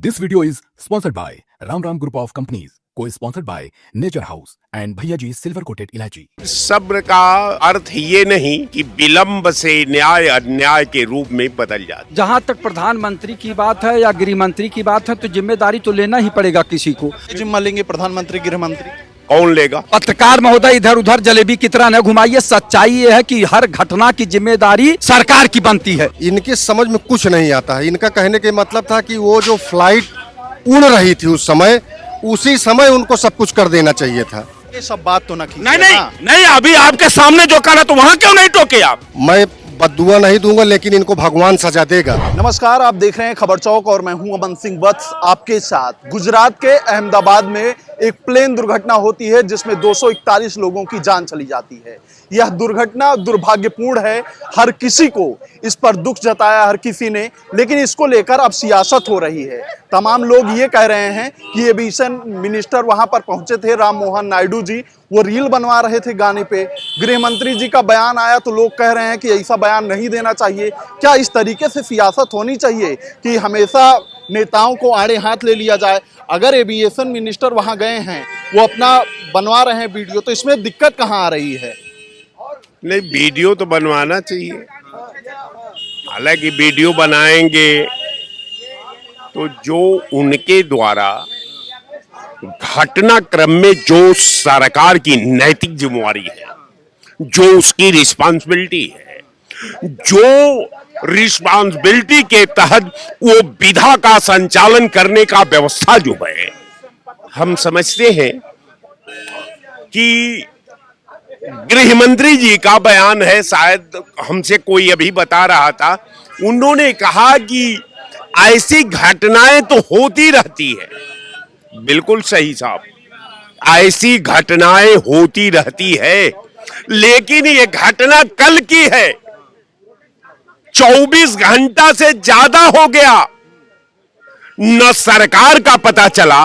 This video is sponsored by Ram Ram Group of Companies, co-sponsored by Nature House and Bhaiya Ji Silver Coated Ilaichi। सब्र का अर्थ ये नहीं कि विलंब से न्याय अन्याय के रूप में बदल जाता। जहाँ तक प्रधानमंत्री की बात है या गृह मंत्री की बात है तो जिम्मेदारी तो लेना ही पड़ेगा किसी को। जिम्मा लेंगे प्रधानमंत्री गृह मंत्री, कौन लेगा? पत्रकार महोदय इधर उधर जलेबी की तरह न घुमाइए। सच्चाई ये है कि हर घटना की जिम्मेदारी सरकार की बनती है। इनके समझ में कुछ नहीं आता है। इनका कहने के मतलब था कि वो जो फ्लाइट उड़ रही थी उस समय, उसी समय उनको सब कुछ कर देना चाहिए था। ये सब बात तो ना कीजिए। नहीं, अभी आपके सामने जो करा तो वहाँ क्यों नहीं टोके आप? मैं बद्दुआ नहीं दूंगा, लेकिन इनको भगवान सजा देगा। नमस्कार, आप देख रहे हैं खबर चौक और मैं हूं अमन सिंह वत्स आपके साथ। गुजरात के अहमदाबाद में एक प्लेन दुर्घटना होती है जिसमें 241 लोगों की जान चली जाती है। यह दुर्घटना दुर्भाग्यपूर्ण है। हर किसी को इस पर दुख जताया हर किसी ने, लेकिन इसको लेकर अब सियासत हो रही है। तमाम लोग ये कह रहे हैं कि एविएशन मिनिस्टर वहां पर पहुंचे थे, राम मोहन नायडू जी, वो रील बनवा रहे थे गाने पे। गृह मंत्री जी का बयान आया तो लोग कह रहे हैं कि ऐसा बयान नहीं देना चाहिए। क्या इस तरीके से सियासत होनी चाहिए कि हमेशा नेताओं को आड़े हाथ ले लिया जाए? अगर एविएशन मिनिस्टर वहां गए हैं, वो अपना बनवा रहे हैं वीडियो, तो इसमें दिक्कत कहां आ रही है? नहीं, वीडियो तो बनवाना चाहिए। हालांकि वीडियो बनाएंगे तो जो उनके द्वारा घटनाक्रम में जो सरकार की नैतिक जिम्मेवारी है, जो उसकी रिस्पांसिबिलिटी है, जो रिस्पांसिबिलिटी के तहत वो विधा का संचालन करने का व्यवस्था जो है, हम समझते हैं कि गृह मंत्री जी का बयान है, शायद हमसे कोई अभी बता रहा था, उन्होंने कहा कि ऐसी घटनाएं तो होती रहती है। बिल्कुल सही साहब, ऐसी घटनाएं होती रहती है, लेकिन ये घटना कल की है। 24 घंटा से ज्यादा हो गया, न सरकार का पता चला,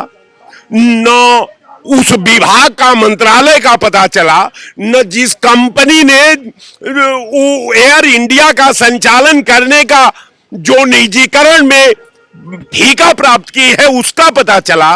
न उस विभाग का मंत्रालय का पता चला, न जिस कंपनी ने एयर इंडिया का संचालन करने का जो निजीकरण में ठेका प्राप्त की है उसका पता चला।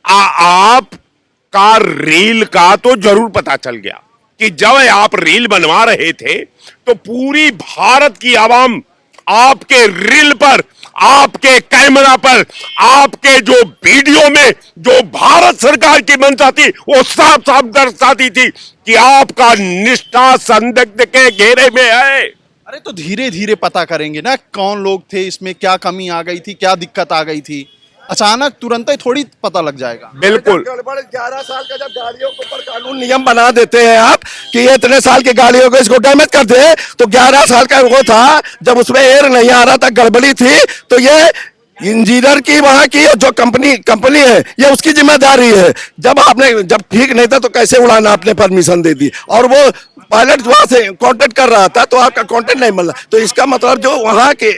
आपका रील का तो जरूर पता चल गया कि जब आप रील बनवा रहे थे तो पूरी भारत की आवाम आपके रील पर, आपके कैमरा पर, आपके जो वीडियो में जो भारत सरकार की मंशा थी वो साफ साफ दर्शाती थी कि आपका निष्ठा संदिग्ध के घेरे में है। अरे तो धीरे धीरे पता करेंगे ना कौन लोग थे, इसमें क्या कमी आ गई थी, क्या दिक्कत आ गई थी। अचानक तुरंत ही थोड़ी पता लग जाएगा। बिल्कुल। 11 साल का जब गाड़ियों के ऊपर कानून नियम बना देते हैं आप कि ये इतने साल की गाड़ियों को इसको डैमेज कर दे, तो 11 साल का वो था जब उसमें एयर नहीं आ रहा था, गड़बड़ी थी, तो ये इंजीनियर की वहां की जो कंपनी है ये उसकी जिम्मेदारी है। जब ठीक नहीं था तो कैसे उड़ाना, आपने परमिशन दे दी, और वो पायलट वहां से कांटेक्ट कर रहा था तो आपका कांटेक्ट नहीं मिला। तो इसका मतलब जो वहां के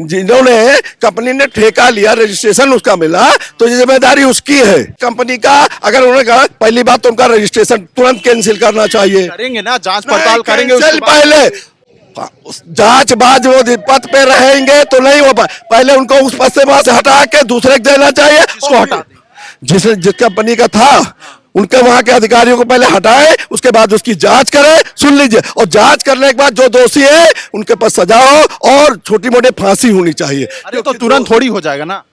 जिन्होंने कंपनी ने ठेका लिया, रजिस्ट्रेशन उसका मिला, तो ये जिम्मेदारी उसकी है कंपनी का। अगर उन्होंने कहा पहली बात तो उनका रजिस्ट्रेशन तुरंत कैंसिल करना चाहिए। करेंगे ना, जांच पड़ताल करेंगे। पहले जांचबाज वो पद पे रहेंगे तो नहीं हो पाए, पहले उनको उस पद से वहां से हटा के दूसरे को देना चाहिए। उसको हटा, जिस कंपनी का था उनके वहां के अधिकारियों को पहले हटाए, उसके बाद उसकी जांच करें। सुन लीजिए, और जांच करने के बाद जो दोषी है उनके पास सजा हो और छोटी मोटी फांसी होनी चाहिए। अरे तो तुरंत थोड़ी हो जाएगा ना।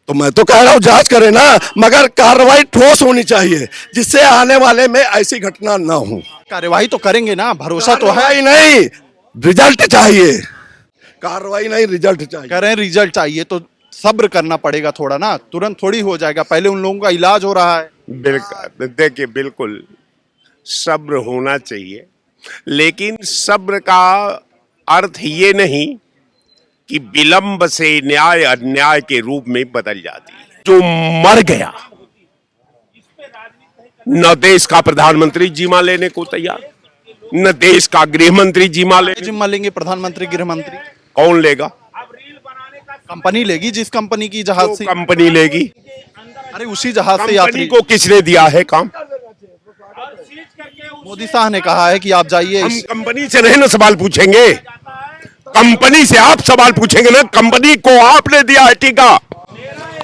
तो मैं तो कह रहा हूँ जांच करें ना, मगर कार्रवाई ठोस होनी चाहिए जिससे आने वाले में ऐसी घटना ना हो। कार्रवाई तो करेंगे ना, भरोसा तो है। नहीं, रिजल्ट चाहिए, कार्रवाई नहीं, रिजल्ट चाहिए। कह रहे हैं रिजल्ट चाहिए तो सब्र करना पड़ेगा थोड़ा ना, तुरंत थोड़ी हो जाएगा। पहले उन लोगों का इलाज हो रहा है। बिल्कुल, देखिए, बिल्कुल सब्र होना चाहिए, लेकिन सब्र का अर्थ ये नहीं कि विलंब से न्याय अन्याय के रूप में बदल जाती है। जो मर गया, न देश का प्रधानमंत्री जिम्मा लेने को तैयार, न देश का गृह मंत्री जिम्मा लेंगे प्रधानमंत्री गृह मंत्री, कौन लेगा? कंपनी लेगी, जिस कंपनी की जहाज से कंपनी लेगी। अरे उसी जहाज से यात्री को किसने दिया है काम? मोदी साहब ने कहा है कि आप जाइए। हम कंपनी से नहीं ना सवाल पूछेंगे, कंपनी से आप सवाल पूछेंगे ना, कंपनी को आपने दिया है टीका।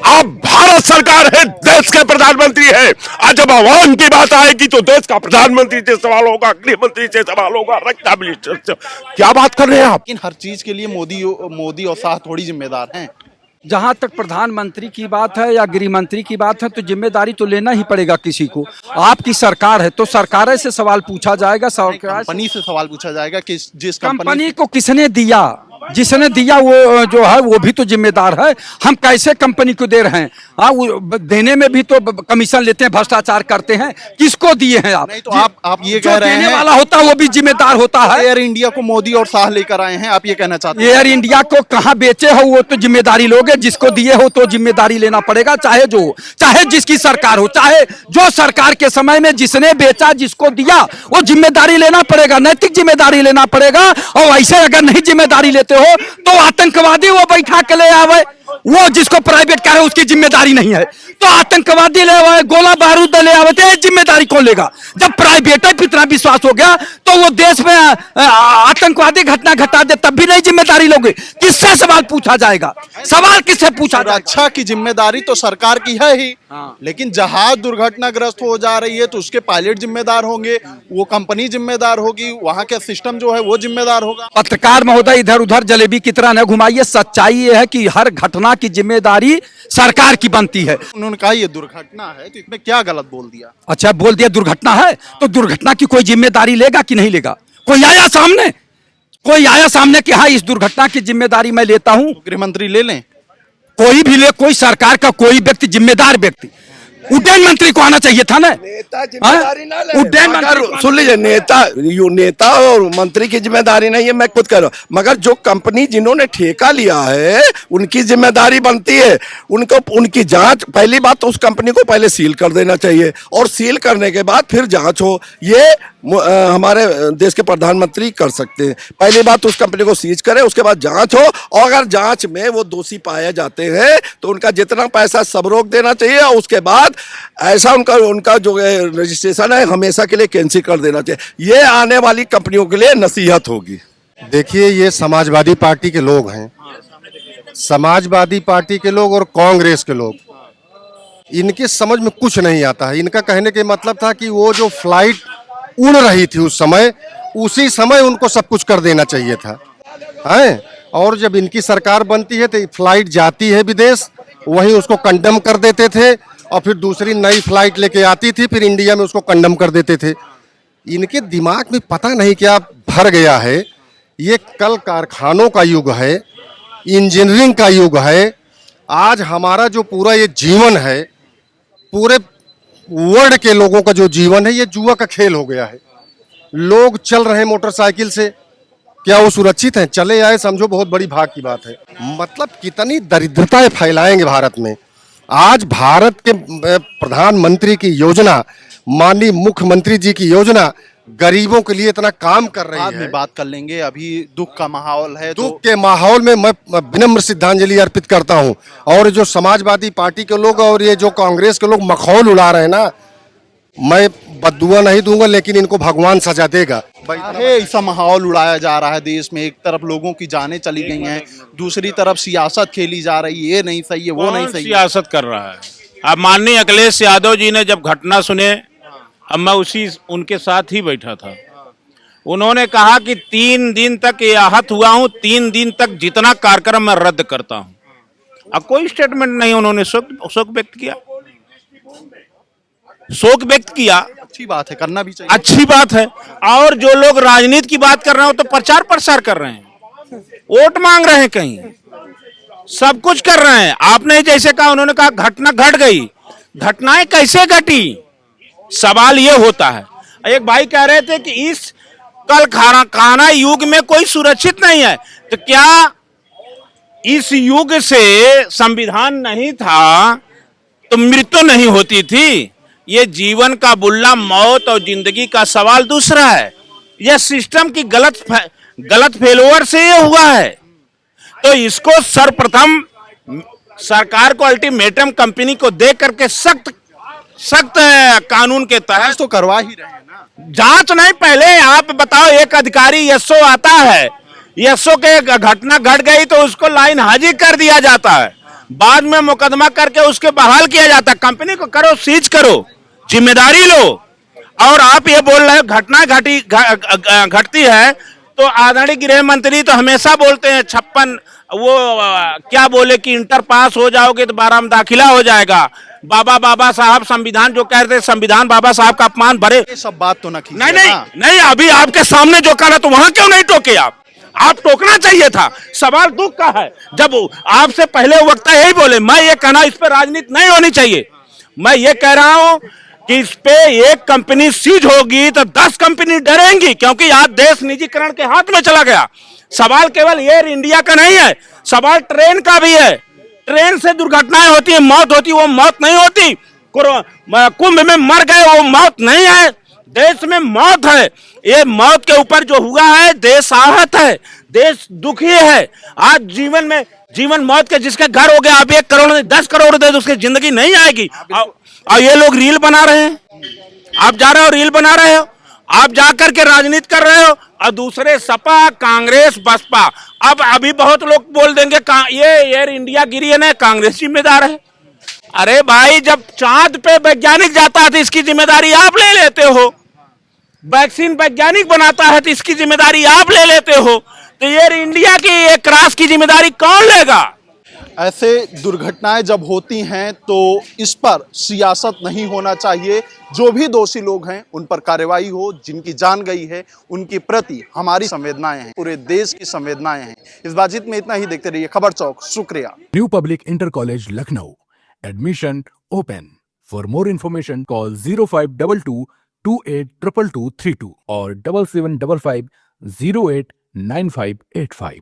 आप भारत सरकार है, देश के प्रधानमंत्री है। आज जब आवाम की बात आएगी तो देश का प्रधानमंत्री से सवाल होगा, गृह मंत्री से सवाल होगा, रक्षा मिनिस्टर से। क्या बात कर रहे हैं आप? लेकिन हर चीज के लिए मोदी और शाह थोड़ी जिम्मेदार हैं। जहां तक प्रधानमंत्री की बात है या गृह मंत्री की बात है तो जिम्मेदारी तो लेना ही पड़ेगा किसी को। आपकी सरकार है तो सरकार से सवाल पूछा जाएगा, सरकार कंपनी से सवाल पूछा जाएगा कि जिस कंपनी को किसने दिया, जिसने दिया वो जो है वो भी तो जिम्मेदार है। हम कैसे कंपनी को दे रहे हैं? देने में भी तो कमीशन लेते हैं, भ्रष्टाचार करते हैं। किसको दिए हैं आप? नहीं तो आप ये जो कह रहे देने हैं वाला होता है वो भी जिम्मेदार होता है। एयर इंडिया को मोदी और शाह लेकर आए हैं, आप ये कहना चाहते हैं? एयर इंडिया को कहाँ बेचे हो वो तो जिम्मेदारी लोगे, जिसको दिए हो तो जिम्मेदारी लेना पड़ेगा, चाहे जिसकी सरकार हो, चाहे जो सरकार के समय में जिसने बेचा, जिसको दिया, वो जिम्मेदारी लेना पड़ेगा, नैतिक जिम्मेदारी लेना पड़ेगा। और ऐसे अगर नहीं जिम्मेदारी लेते हो तो आतंकवादी वो बैठा के ले आवे, वो जिसको प्राइवेट कह रहे उसकी जिम्मेदारी नहीं है तो आतंकवादी ले आवे, गोला बारूद ले आवे तो जिम्मेदारी कौन लेगा? जब प्राइवेट पे इतना विश्वास हो गया तो वो देश में आतंकवादी घटना घटा दे तब भी नहीं जिम्मेदारी लोगे। किससे सवाल पूछा जाएगा? सवाल किससे पूछा जाएगा? रक्षा की जिम्मेदारी तो सरकार की है ही, लेकिन जहाज दुर्घटनाग्रस्त हो जा रही है तो उसके पायलट जिम्मेदार होंगे, वो कंपनी जिम्मेदार होगी, वहां का सिस्टम जो है वो जिम्मेदार होगा। पत्रकार महोदय इधर उधर जलेबी की तरह न घुमाइए। सच्चाई ये है कि हर घटना की जिम्मेदारी सरकार की बनती है। उन्होंने कहा ये दुर्घटना है तो इसमें क्या गलत बोल दिया? अच्छा बोल दिया दुर्घटना है तो दुर्घटना की कोई जिम्मेदारी लेगा कि नहीं लेगा? कोई आया सामने कि हाँ इस दुर्घटना की जिम्मेदारी मैं लेता हूं? गृह मंत्री ले लें, कोई भी ले, कोई सरकार का कोई व्यक्ति, जिम्मेदार व्यक्ति, उड्डयन मंत्री को आना चाहिए था ना। नेता जिम्मेदारी ना ले। उड्डयन मंत्री मगर सुन लीजिए, नेता और मंत्री की जिम्मेदारी नहीं है, मैं खुद कह रहा हूं। मगर जो कंपनी जिन्होंने ठेका लिया है उनकी जिम्मेदारी बनती है। उनकी जांच, पहली बात तो उस कंपनी को पहले सील कर देना चाहिए और सील करने के बाद फिर जांच हो। ये हमारे देश के प्रधानमंत्री कर सकते हैं। पहली बात उस कंपनी को सीज करें, उसके बाद जांच हो और अगर जांच में वो दोषी पाए जाते हैं तो उनका जितना पैसा सब रोक देना चाहिए और उसके बाद ऐसा उनका जो रजिस्ट्रेशन है हमेशा के लिए कैंसिल कर देना चाहिए। ये आने वाली कंपनियों के लिए नसीहत होगी। देखिए, ये समाजवादी पार्टी के लोग हैं, समाजवादी पार्टी के लोग और कांग्रेस के लोग, इनके समझ में कुछ नहीं आता है। इनका कहने के मतलब था कि वो जो फ्लाइट उड़ रही थी उस समय, उसी समय उनको सब कुछ कर देना चाहिए था, हैं? और जब इनकी सरकार बनती है तो फ्लाइट जाती है विदेश, वहीं उसको कंडम कर देते थे और फिर दूसरी नई फ्लाइट लेके आती थी, फिर इंडिया में उसको कंडम कर देते थे। इनके दिमाग में पता नहीं क्या भर गया है। ये कल कारखानों का युग है, इंजीनियरिंग का युग है। आज हमारा जो पूरा ये जीवन है, पूरे वर्ल्ड के लोगों का जो जीवन है, ये जुआ का खेल हो गया है। लोग चल रहे हैं मोटरसाइकिल से, क्या वो सुरक्षित हैं? चले आए समझो बहुत बड़ी भाग की बात है। मतलब कितनी दरिद्रताएं फैलाएंगे भारत में। आज भारत के प्रधानमंत्री की योजना, माननीय मुख्यमंत्री जी की योजना गरीबों के लिए इतना काम कर रही बाद है। में बात कर लेंगे, अभी दुख का माहौल है। दुख के माहौल में मैं विनम्र श्रद्धांजलि अर्पित करता हूं। और जो समाजवादी पार्टी के लोग और ये जो कांग्रेस के लोग मखौल उड़ा रहे हैं ना, मैं बद्दुआ नहीं दूंगा, लेकिन इनको भगवान सजा देगा। ऐसा माहौल उड़ाया जा रहा है देश में। एक तरफ लोगों की जानें चली गई हैं, दूसरी तरफ सियासत खेली जा रही है, ये नहीं सही है, वो नहीं सही है। सियासत कर रहा है। अब माननीय अखिलेश यादव जी ने जब घटना सुने, अब मैं उनके साथ ही बैठा था, उन्होंने कहा कि 3 दिन तक ये आहत हुआ हूं, 3 दिन तक जितना कार्यक्रम मैं रद्द करता हूं। अब कोई स्टेटमेंट नहीं, उन्होंने शोक व्यक्त किया, शोक व्यक्त किया। अच्छी बात है, करना भी चाहिए। अच्छी बात है। और जो लोग राजनीति की बात कर रहे हैं वो तो प्रचार प्रसार कर रहे हैं, वोट मांग रहे हैं, कहीं सब कुछ कर रहे हैं। आपने जैसे कहा, उन्होंने कहा घटना घट गई, घटनाएं कैसे घटी, सवाल ये होता है। एक भाई कह रहे थे कि इस कल खाना युग में कोई सुरक्षित नहीं है, तो क्या इस युग से संविधान नहीं था तो मृत्यु नहीं होती थी? ये जीवन का बुल्ला, मौत और जिंदगी का सवाल दूसरा है। यह सिस्टम की गलत फेलोवर से ये हुआ है। तो इसको सर्वप्रथम सरकार को अल्टीमेटम कंपनी को दे करके सख्त कानून के तहत तो करवा ही रहे हैं ना। जांच नहीं, पहले आप बताओ, एक अधिकारी एसओ आता है, एसओ के घटना घट गई तो उसको लाइन हाजिर कर दिया जाता है, बाद में मुकदमा करके उसके बहाल किया जाता। कंपनी को करो, सीज करो, जिम्मेदारी लो। और आप ये बोल रहे हो घटना घटती है तो आदरणीय गृह मंत्री तो हमेशा बोलते हैं 56 वो क्या बोले कि इंटर पास हो जाओगे तो 12 में दाखिला हो जाएगा। बाबा साहब संविधान जो कह रहे थे, संविधान बाबा साहब का अपमान भरे। ये सब बात तो ना कीजिए नहीं नहीं ना। नहीं, अभी आपके सामने जो कहा तो वहां क्यों नहीं टोके आप टोकना चाहिए था। सवाल दुख का है, जब आपसे पहले वक्ता यही बोले। मैं ये कहना इस पे राजनीति नहीं होनी चाहिए। मैं ये कह रहा हूं कि इस पे एक कंपनी सीज होगी तो 10 कंपनी डरेंगी, क्योंकि आज देश निजीकरण के हाथ में चला गया। सवाल केवल एयर इंडिया का नहीं है, सवाल ट्रेन का भी है। ट्रेन से दुर्घटनाएं होती है, मौत होती, वो मौत नहीं होती। कुंभ में मर गए, वो मौत नहीं है। देश में मौत है। ये मौत के ऊपर जो हुआ है, देश आहत है, देश दुखी है। आज जीवन मौत के जिसके घर हो गया, आप 1 करोड़ 10 करोड़ दे दो, उसकी जिंदगी नहीं आएगी। और ये लोग रील बना रहे हैं, आप जा रहे हो रील बना रहे हो, आप जाकर के राजनीति कर रहे हो। और दूसरे सपा, कांग्रेस, बसपा, अब अभी बहुत लोग बोल देंगे ये एयर इंडिया गिरी है ना, कांग्रेस जिम्मेदार है। अरे भाई, जब चांद पे वैज्ञानिक जाता है तो इसकी जिम्मेदारी आप ले लेते हो। वैक्सीन वैज्ञानिक बनाता है तो इसकी जिम्मेदारी आप ले लेते हो। तो एयर इंडिया की एक क्रैश की जिम्मेदारी कौन लेगा? ऐसे दुर्घटनाएं जब होती हैं तो इस पर सियासत नहीं होना चाहिए। जो भी दोषी लोग हैं उन पर कार्रवाई हो। जिनकी जान गई है उनके प्रति हमारी संवेदनाएं हैं, पूरे देश की संवेदनाएं हैं। इस बातचीत में इतना ही। देखते रहिए खबर चौक। शुक्रिया। New public inter college Lucknow, admission open. For more information call 0522 282232 और 7755 089585।